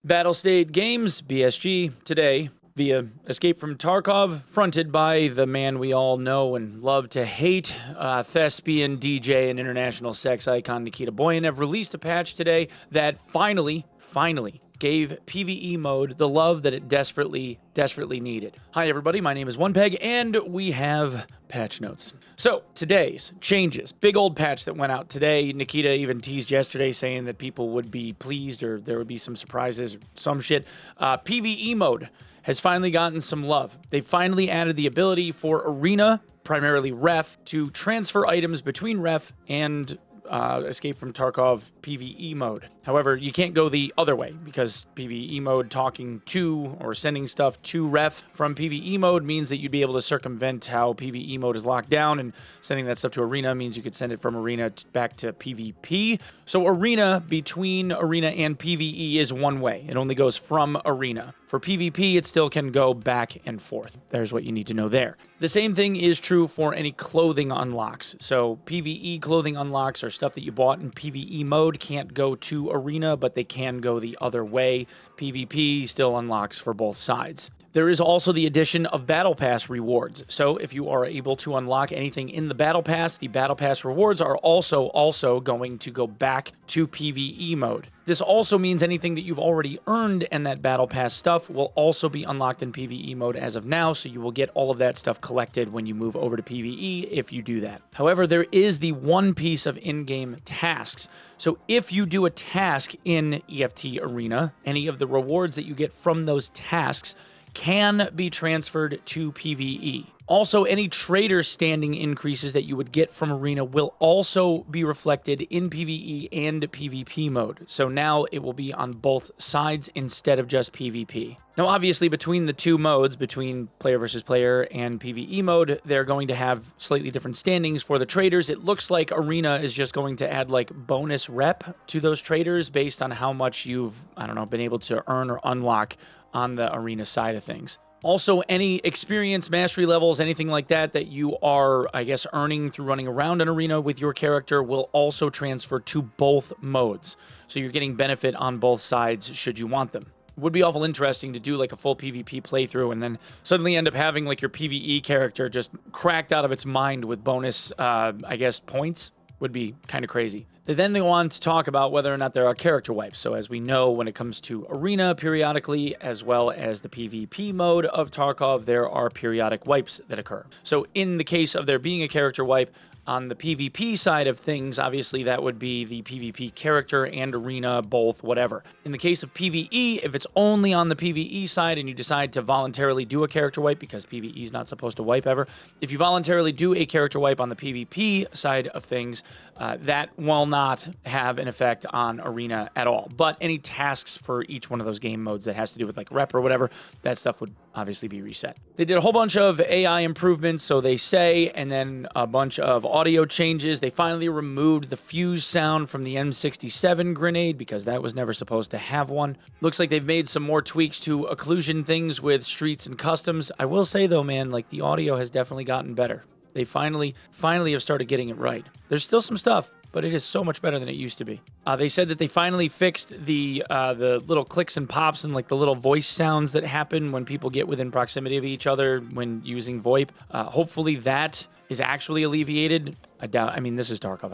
Battlestate Games, BSG, today via Escape from Tarkov, fronted by the man we all know and love to hate, thespian, DJ, and international sex icon Nikita Boyanev, released a patch today that finally gave PVE mode the love that it desperately needed. Hi everybody, my name is Onepeg, and we have patch notes. So, today's changes. Big old patch that went out today. Nikita even teased yesterday saying that people would be pleased or there would be some surprises, some shit. PVE mode has finally gotten some love. They finally added the ability for Arena, primarily Ref, to transfer items between Ref and Escape from Tarkov PVE mode. However, you can't go the other way because PVE mode talking to or sending stuff to Ref from PVE mode means that you'd be able to circumvent how PVE mode is locked down, and sending that stuff to Arena means you could send it from Arena back to PvP. So Arena, between Arena and PVE, is one way. It only goes from Arena. For PvP, it still can go back and forth. There's what you need to know there. The same thing is true for any clothing unlocks. So PVE clothing unlocks are stuff that you bought in PVE mode, can't go to Arena, but they can go the other way. PvP still unlocks for both sides. There is also the addition of Battle Pass rewards. So if you are able to unlock anything in the Battle Pass, the Battle Pass rewards are also going to go back to PvE mode. This also means anything that you've already earned in that Battle Pass stuff will also be unlocked in PvE mode as of now, so you will get all of that stuff collected when you move over to PvE if you do that. However, there is the one piece of in-game tasks. So if you do a task in EFT Arena, any of the rewards that you get from those tasks can be transferred to PvE. Also, any trader standing increases that you would get from Arena will also be reflected in PvE and PvP mode. So now it will be on both sides instead of just PvP. Now, obviously, between the two modes, between player versus player and PvE mode, they're going to have slightly different standings for the traders. It looks like Arena is just going to add like bonus rep to those traders based on how much you've, been able to earn or unlock on the Arena side of things. Also, any experience, mastery levels, anything like that you are, earning through running around an Arena with your character will also transfer to both modes. So you're getting benefit on both sides should you want them. It would be awful interesting to do like a full PvP playthrough and then suddenly end up having like your PvE character just cracked out of its mind with bonus, points. Would be kind of crazy. Then they go on to talk about whether or not there are character wipes. So as we know, when it comes to Arena periodically, as well as the PvP mode of Tarkov, there are periodic wipes that occur. So in the case of there being a character wipe, on the PvP side of things, obviously that would be the PvP character and Arena, both, whatever. In the case of PvE, if it's only on the PvE side and you decide to voluntarily do a character wipe, because PvE is not supposed to wipe ever, if you voluntarily do a character wipe on the PvP side of things, that will not have an effect on Arena at all. But any tasks for each one of those game modes that has to do with like rep or whatever, that stuff would obviously be reset. They did a whole bunch of AI improvements, so they say, and then a bunch of audio changes. They finally removed the fuse sound from the M67 grenade because that was never supposed to have one. Looks like they've made some more tweaks to occlusion things with streets and customs. I will say though, man, like the audio has definitely gotten better. They finally have started getting it right. There's still some stuff, but it is so much better than it used to be. They said that they finally fixed the little clicks and pops and like the little voice sounds that happen when people get within proximity of each other when using VoIP. Hopefully that is actually alleviated. I doubt, this is Tarkov,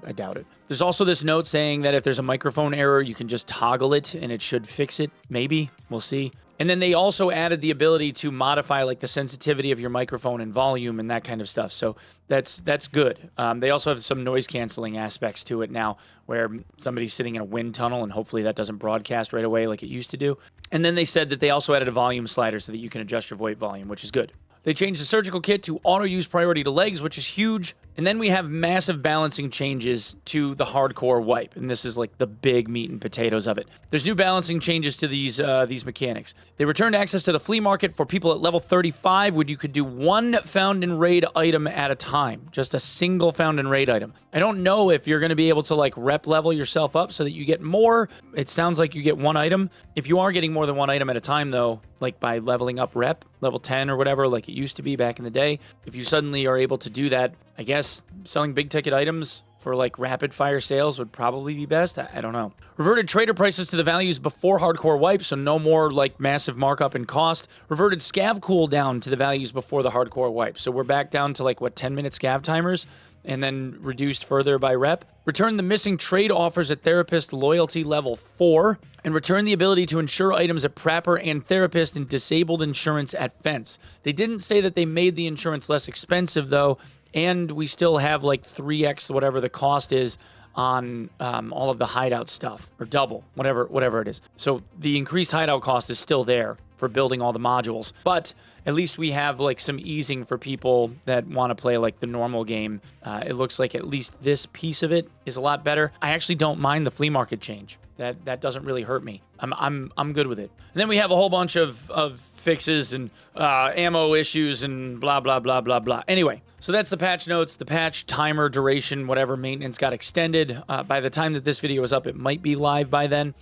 I doubt it. There's also this note saying that if there's a microphone error, you can just toggle it and it should fix it. Maybe, we'll see. And then they also added the ability to modify like the sensitivity of your microphone and volume and that kind of stuff. So that's good. They also have some noise canceling aspects to it now where somebody's sitting in a wind tunnel and hopefully that doesn't broadcast right away like it used to do. And then they said that they also added a volume slider so that you can adjust your VoIP volume, which is good. They changed the surgical kit to auto-use priority to legs, which is huge. And then we have massive balancing changes to the hardcore wipe. And this is like the big meat and potatoes of it. There's new balancing changes to these mechanics. They returned access to the flea market for people at level 35, where you could do one found in raid item at a time. Just a single found in raid item. I don't know if you're going to be able to like rep level yourself up so that you get more. It sounds like you get one item. If you are getting more than one item at a time though, like by leveling up rep, level 10 or whatever, like it used to be back in the day. If you suddenly are able to do that, I guess selling big ticket items for like rapid fire sales would probably be best. I don't know. Reverted trader prices to the values before hardcore wipe, so no more like massive markup in cost. Reverted scav cooldown to the values before the hardcore wipe. So we're back down to like what, 10-minute scav timers, and then reduced further by rep. Return the missing trade offers at Therapist Loyalty Level 4, and return the ability to insure items at Prapper and Therapist and disabled insurance at Fence. They didn't say that they made the insurance less expensive, though, and we still have like 3x whatever the cost is on all of the hideout stuff, or double, whatever it is. So the increased hideout cost is still there for building all the modules, but at least we have like some easing for people that want to play like the normal game. It looks like at least this piece of it is a lot better. I actually don't mind the flea market change. That doesn't really hurt me. I'm good with it. And then we have a whole bunch of fixes and ammo issues and blah blah blah blah blah. Anyway, so that's the patch notes. The patch timer duration, whatever maintenance got extended. By the time that this video is up, it might be live by then.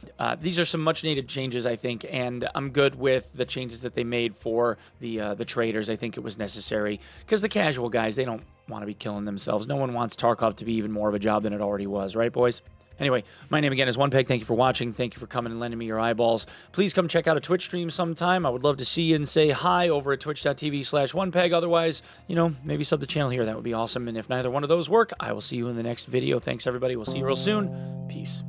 These are some much needed changes, I think, and I'm good with the changes that they made for the traders. I think it was necessary because the casual guys, they don't want to be killing themselves. No one wants Tarkov to be even more of a job than it already was, right, boys? Anyway, my name again is Onepeg. Thank you for watching. Thank you for coming and lending me your eyeballs. Please come check out a Twitch stream sometime. I would love to see you and say hi over at twitch.tv/Onepeg. Otherwise, you know, maybe sub the channel here. That would be awesome. And if neither one of those work, I will see you in the next video. Thanks, everybody. We'll see you real soon. Peace.